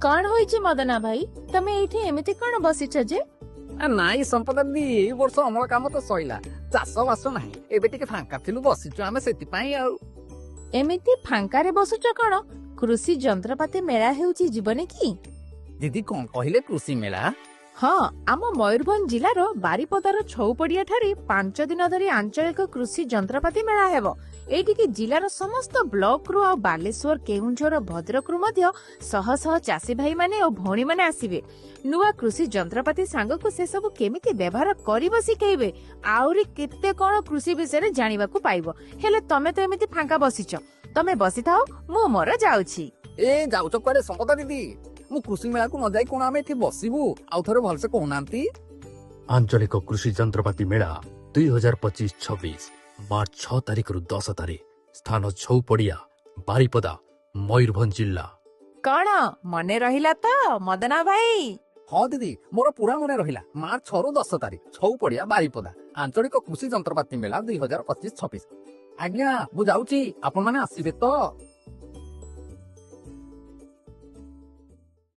कौन होइछि मदना भाई तमे एठी एमिति कोन बसिछ जे नाई संपदा दी ए वर्ष अमर काम तो सइला चाष बास नाही एबे टिके फांका थिलु बसिछु आमे सेति पई आ एमिति फांकारे बसुछ कोन कृषि जंत्रपाति मेला हेउछि जीवने की दीदी कोन कहिले कृषि मेला हाँ आम मयूरभंज जिलार बारिपदार छौपड़िया ठारी 5 दिन धरी आंचलिक कृषि जंत्रपाति मेला हेबो एटिकी जिलार समस्त ब्लॉक रु आ बालेश्वर केउंझर भद्रक रु मध्य शह शह चासी भाई माने और भौणी माने आसीबे नुआ कृषि जंत्रपाति सांग को से सब केमिति व्यवहार करिवो सिखेइबे आउरी केते कोन कृषि विषय रे जानिबा को पाइबो हेले तमे तो एमिति फांका बसिछ तमे बसिथाओ मु मोर जाउछि ए जाउछ कुआडे संपदा दीदी मु कृषि मेला को न जाई कोन आमे एठी बसिबु आउ थरे भलसे कहनांती आंचलिक कृषि जंत्रपाति मेला 2025-26 मार्च 6 तारिख रु 10 तारिख स्थान छौपड़िया बारिपदा मयूरभंज जिला कौन मने रहिला तो मदना भाई हाँ दीदी मोर पूरा मने रहिला मार्च 6 रु 10 तारिख छौपड़िया बारिपदा आंचलिक कृषि जंत्रपाति मेला 2025-26 आज्ञा मु जाउची आपन माने आसीबे तो